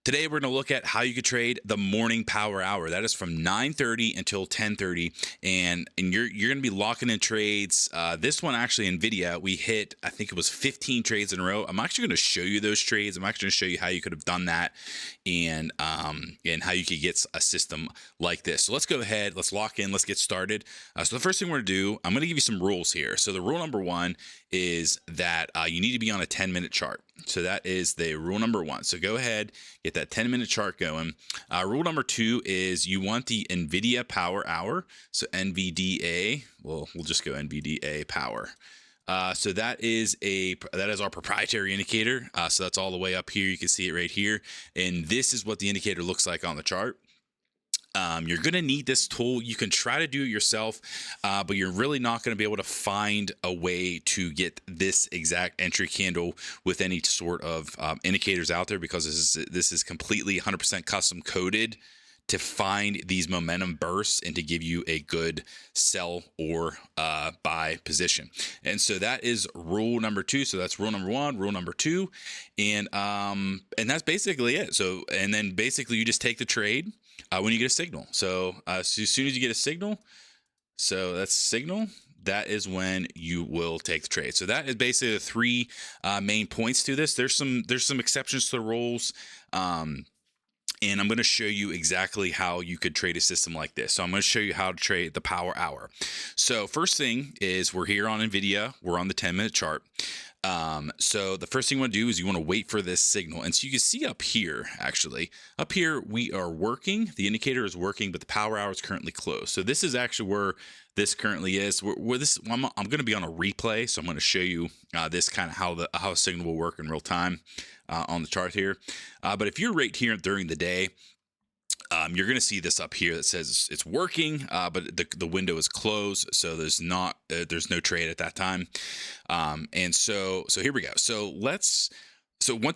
Today, we're going to look at how you could trade the morning power hour. That is from 9:30 until 10:30, and you're going to be locking in trades. This one actually, NVIDIA, we hit, I think it was 15 trades in a row. I'm actually going to show you those trades. I'm actually going to show you how you could have done that, and how you could get a system like this. So let's go ahead, let's lock in, let's get started. So the first thing we're going to do, I'm going to give you some rules here. So the rule number one is that you need to be on a 10-minute chart. So that is the rule number one. So go ahead, get that 10-minute chart going. Rule number two is you want the NVIDIA power hour. So NVDA, we'll just go NVDA power. So that is our proprietary indicator. So that's all the way up here. You can see it right here. And this is what the indicator looks like on the chart. You're going to need this tool. You can try to do it yourself, but you're really not going to be able to find a way to get this exact entry candle with any sort of indicators out there, because this is completely 100% custom coded to find these momentum bursts and to give you a good sell or buy position. And so that is rule number two. So that's rule number one, rule number two, and that's basically it. So, and then basically you just take the trade when you get a signal. So, as soon as you get a signal, so that's signal, that is when you will take the trade. So that is basically the three main points to this. There's some exceptions to the rules. And I'm going to show you exactly how you could trade a system like this. So I'm going to show you how to trade the power hour. So first thing is, we're here on NVIDIA. We're on the 10-minute chart. So the first thing you want to do is you want to wait for this signal. And so you can see up here, we are working. The indicator is working, but the power hour is currently closed. So this is actually where this currently is. I'm going to be on a replay. So I'm going to show you this kind of how a signal will work in real time on the chart here. But if you're right here during the day, you're going to see this up here that says it's working, but the window is closed, so there's no trade at that time. And so here we go. So once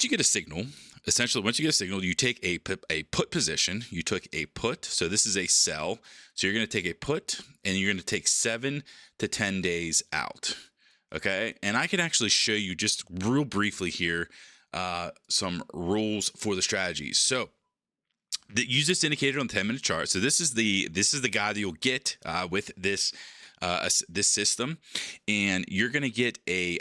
you get a signal, you take a put position. You took a put, so this is a sell. So you're going to take a put, and you're going to take 7 to 10 days out. Okay, and I can actually show you just real briefly here some rules for the strategies. So use this indicator on the 10-minute chart. So this is the guy that you'll get with this system, and you're gonna get a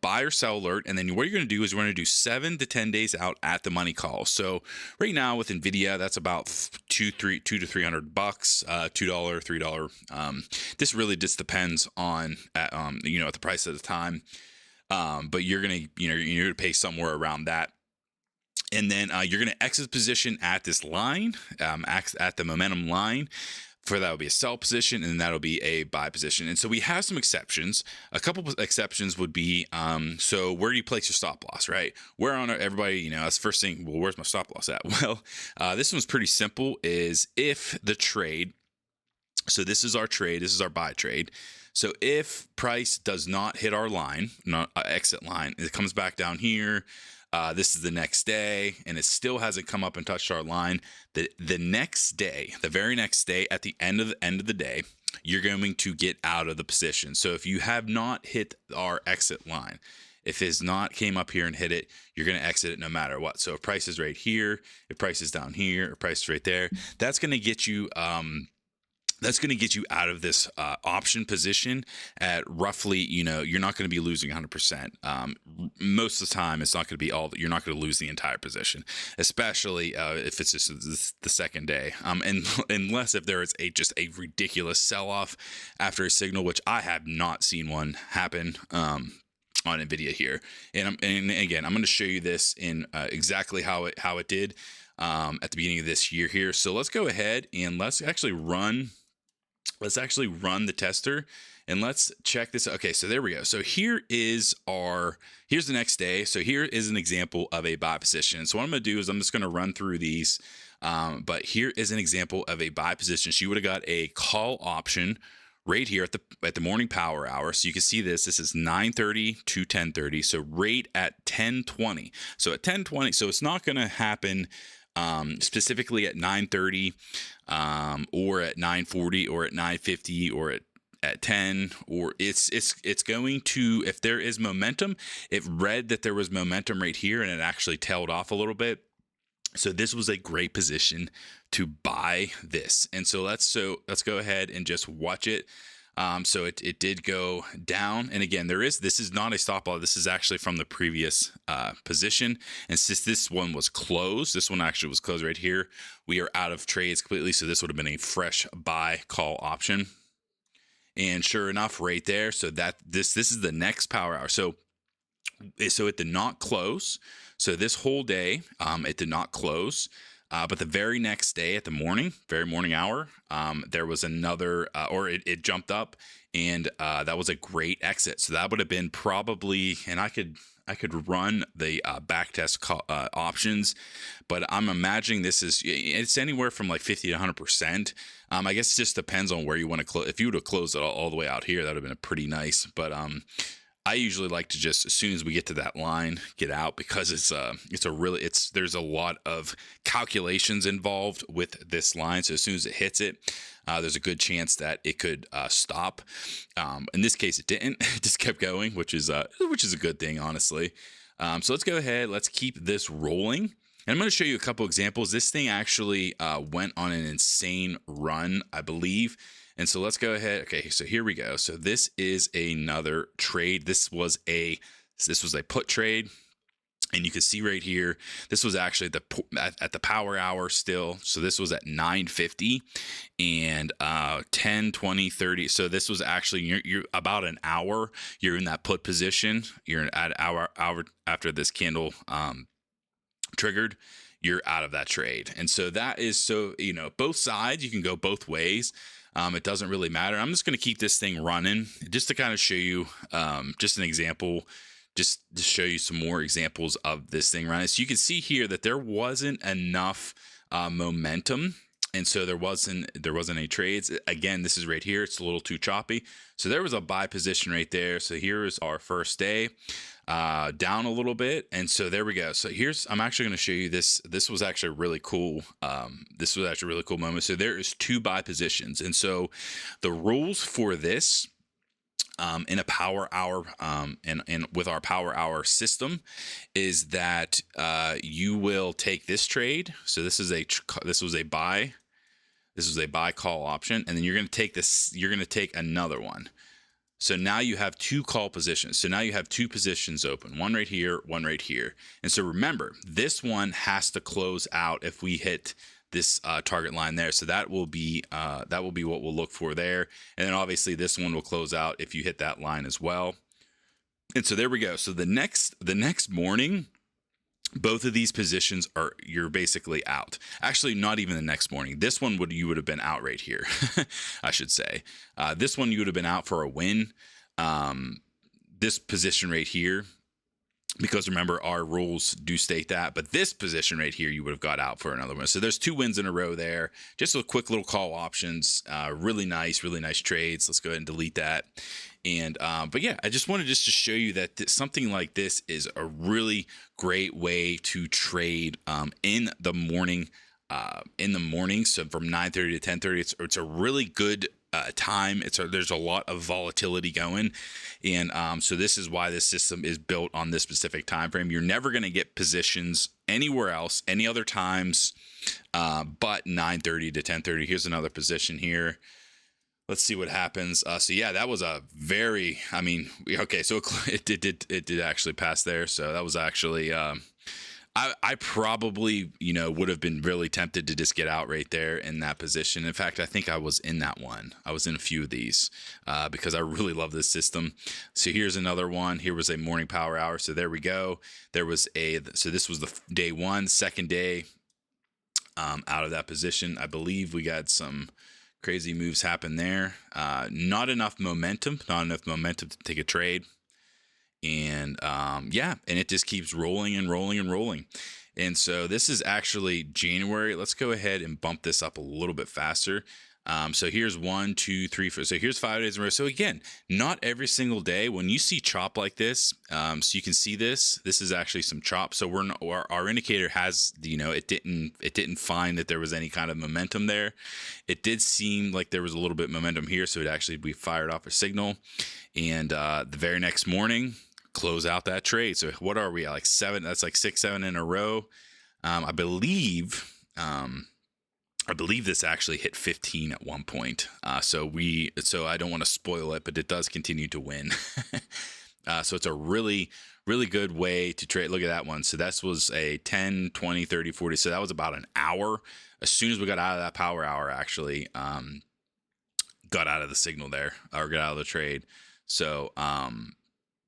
buy or sell alert. And then what you're gonna do is we're gonna do 7 to 10 days out at the money call. So right now with NVIDIA, that's about $200 to $300, $2, $3. This really just depends on at the price at the time. But you're gonna pay somewhere around that. And then you're going to exit position at this line, at the momentum line. For that will be a sell position, and that'll be a buy position. And so we have some exceptions. A couple of exceptions would be, so where do you place your stop loss, right? Where on everybody, that's the first thing, well, where's my stop loss at? Well, this one's pretty simple, is if the trade, so this is our trade, this is our buy trade. So if price does not hit our line, not exit line, it comes back down here. This is the next day, and it still hasn't come up and touched our line. The next day, the very next day, at the end of the day, you're going to get out of the position. So if you have not hit our exit line, if it's not came up here and hit it, you're going to exit it no matter what. So if price is right here, if price is down here, or price is right there, that's going to get you. That's going to get you out of this option position at roughly, you're not going to be losing 100%. Most of the time, it's not going to be you're not going to lose the entire position, especially if it's just the second day. And unless if there is just a ridiculous sell-off after a signal, which I have not seen one happen on NVIDIA here. And again, I'm going to show you this in exactly how it did at the beginning of this year here. So let's go ahead and let's actually run the tester, and let's check this. Okay, so there we go. So here's the next day. So here is an example of a buy position. So what I'm going to do is I'm just going to run through these. But here is an example of a buy position. So you would have got a call option right here at the morning power hour. So you can see this is 9:30 to 10:30. So right at 10:20. So at 10:20, so it's not going to happen specifically at 9:30 or at 9:40 or at 9:50 or at 10, or it's going to, if there is momentum, it read that there was momentum right here and it actually tailed off a little bit. So this was a great position to buy this. And so let's go ahead and just watch it. So it did go down, and again, this is not a stop loss. This is actually from the previous position, and since this one was closed, this one actually was closed right here. We are out of trades completely, so this would have been a fresh buy call option. And sure enough, right there. So that this is the next power hour. So it did not close. So this whole day, it did not close. But the very next day at the very morning hour, there was another, or it jumped up, and that was a great exit. So that would have been probably, and I could run the backtest options, but I'm imagining it's anywhere from like 50 to 100%. I guess it just depends on where you want to close. If you would have closed it all the way out here, that would have been a pretty nice. But I usually like to just, as soon as we get to that line, get out, because there's a lot of calculations involved with this line. So as soon as it hits it, there's a good chance that it could stop. In this case, it didn't. It just kept going, which is a good thing, honestly. So let's go ahead. Let's keep this rolling. And I'm going to show you a couple examples. This thing actually went on an insane run, I believe. And so let's go ahead. Okay, so here we go. So this is another trade. This was a put trade. And you can see right here, this was actually at the power hour still. So this was at 9:50 and 10, 20, 30. So this was actually, you're about an hour. You're in that put position. You're at hour after this candle triggered. You're out of that trade. And so that is, both sides, you can go both ways. It doesn't really matter. I'm just going to keep this thing running just to kind of show you just an example, just to show you some more examples of this thing running. So you can see here that there wasn't enough momentum, and so there wasn't any trades. Again, this is right here. It's a little too choppy. So there was a buy position right there. So here is our first day. Down a little bit, and so there we go. So I'm actually going to show you this. This was actually really cool. This was actually a really cool moment. So there is 2 buy positions, and so the rules for this in a power hour and with our power hour system is that you will take this trade. So this was a buy call option, and then you're going to take this. You're going to take another one. So now you have 2 call positions. So now you have 2 positions open, one right here, one right here. And so remember, this one has to close out if we hit this target line there. So that will be what we'll look for there. And then obviously this one will close out if you hit that line as well. And so there we go. So the next morning, both of these positions you're basically out. Actually, not even the next morning. This one you would have been out right here, I should say. This one you would have been out for a win. This position right here, because remember our rules do state that, but this position right here you would have got out for another one. So there's 2 wins in a row there. Just a quick little call options. Really nice trades. Let's go ahead and delete that. And but yeah, I just wanted to show you that something like this is a really great way to trade in the morning. So from 9:30 to 10:30, it's a really good time. There's a lot of volatility going, and so this is why this system is built on this specific time frame. You're never going to get positions anywhere else, any other times, but 9:30 to 10:30. Here's another position here. Let's see what happens. So yeah, that was a very, okay. So it did actually pass there. So that was actually, I probably, would have been really tempted to just get out right there in that position. In fact, I think I was in that one. I was in a few of these because I really love this system. So here's another one. Here was a morning power hour. So there we go. So this was the day 1, second day out of that position. I believe we got some crazy moves happen there. Not enough momentum to take a trade. And and it just keeps rolling and rolling and rolling. And so this is actually January. Let's go ahead and bump this up a little bit faster. So here's 1, 2, 3, 4. So here's 5 days in a row. So again, not every single day when you see chop like this. So you can see this is actually some chop. So our indicator has, it didn't find that there was any kind of momentum there. It did seem like there was a little bit of momentum here. So we fired off a signal, and the very next morning, close out that trade. So what are we at? Like 7? That's like 6, 7 in a row. I believe. I believe this actually hit 15 at one point. So I don't want to spoil it, but it does continue to win. So it's a really, really good way to trade. Look at that one. So that was a 10, 20, 30, 40. So that was about an hour. As soon as we got out of that power hour, actually, got out of the signal there, or got out of the trade. So,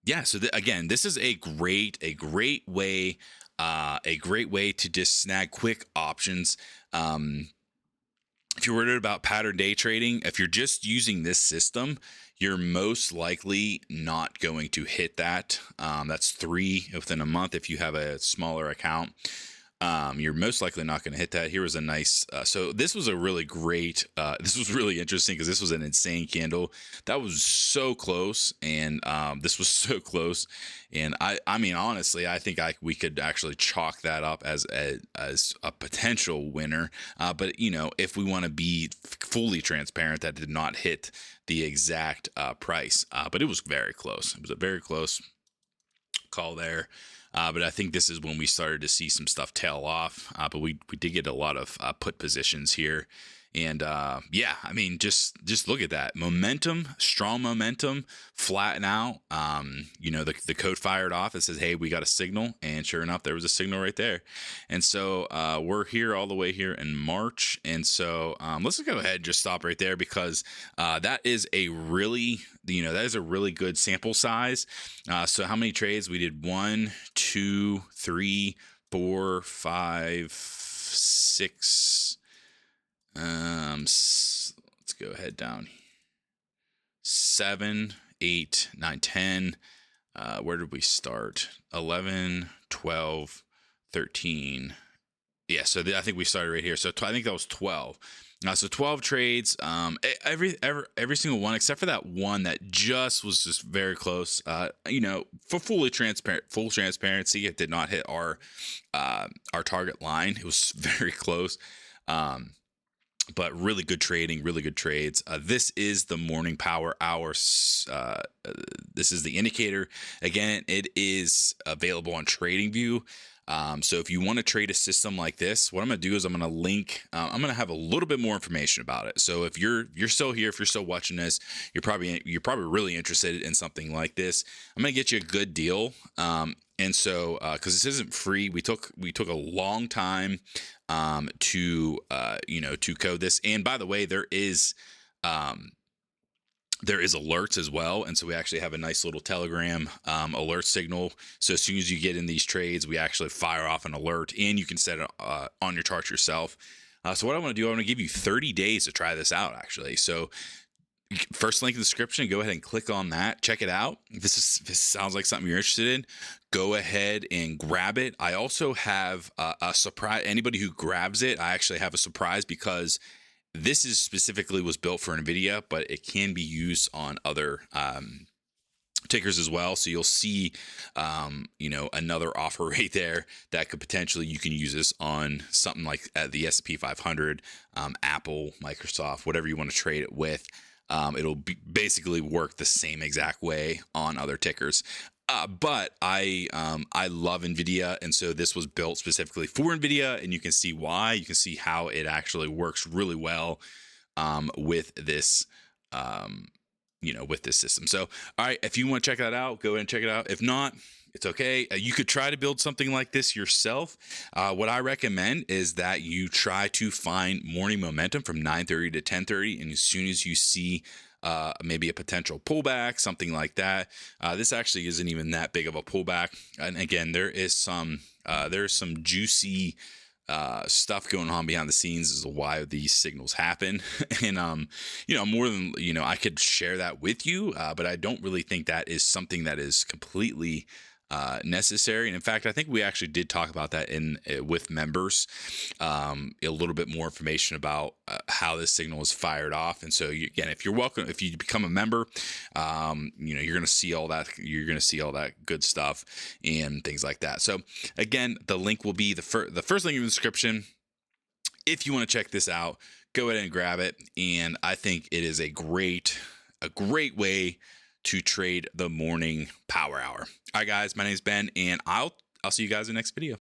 yeah. So again, this is a great way, to just snag quick options. If you're worried about pattern day trading, if you're just using this system, you're most likely not going to hit that. That's 3 within a month if you have a smaller account. You're most likely not going to hit that. Here was a nice, so this was a really great, this was really interesting because this was an insane candle. That was so close. And, this was so close. And I mean, honestly, I think we could actually chalk that up as a potential winner. But you know, if we want to be fully transparent, that did not hit the exact, price. But it was very close. It was a very close call there. But I think this is when we started to see some stuff tail off. But we did get a lot of put positions here. And yeah, I mean, just look at that momentum, strong momentum, flatten out. You know, the code fired off. It says, hey, we got a signal. And sure enough, there was a signal right there. And so we're here all the way here in March. And so let's go ahead and just stop right there, because that is a really, that is a really good sample size. So how many trades? We did 1, 2, 3, 4, 5, 6. Let's go ahead down. 7, 8, 9, 10. Where did we start? 11, 12, 13. Yeah, so I think we started right here. So I think that was 12. So 12 trades, every single one except for that one that was just very close. For full transparency, it did not hit our target line. It was very close. But really good trading, really good trades. This is the morning power hour. This is the indicator. Again, it is available on TradingView. So if you want to trade a system like this, what I'm going to do is I'm going to link. I'm going to have a little bit more information about it. So if you're still here, if you're still watching this, you're probably really interested in something like this. I'm going to get you a good deal. And so, because this isn't free, we took a long time to code this. And by the way, there is alerts as well. And so we actually have a nice little Telegram alert signal. So as soon as you get in these trades, we actually fire off an alert, and you can set it on your chart yourself. So what I want to do, I want to give you 30 days to try this out, actually. So first link in the description, go ahead and click on that. Check it out. If this sounds like something you're interested in, go ahead and grab it. I also have a surprise. Anybody who grabs it, I actually have a surprise, because this is specifically was built for NVIDIA, but it can be used on other tickers as well. So you'll see, another offer right there that could potentially, you can use this on something like the S&P 500, Apple, Microsoft, whatever you want to trade it with. It'll basically work the same exact way on other tickers. But I love NVIDIA, and so this was built specifically for NVIDIA, and you can see why. You can see how it actually works really well with this, with this system. So, all right, if you want to check that out, go ahead and check it out. If not, it's okay. You could try to build something like this yourself. What I recommend is that you try to find morning momentum from 9:30 to 10:30, and as soon as you see maybe a potential pullback, something like that. This actually isn't even that big of a pullback. And again, there's some juicy stuff going on behind the scenes as to why these signals happen. And, more than, I could share that with you, but I don't really think that is something that is completely necessary. And in fact, I think we actually did talk about that with members, a little bit more information about how this signal is fired off. And so again, if you become a member, you're going to see all that. You're going to see all that good stuff and things like that. So again, the link will be the first link in the description. If you want to check this out, go ahead and grab it. And I think it is a great way to trade the morning power hour. All right, guys, my name is Ben, and I'll see you guys in the next video.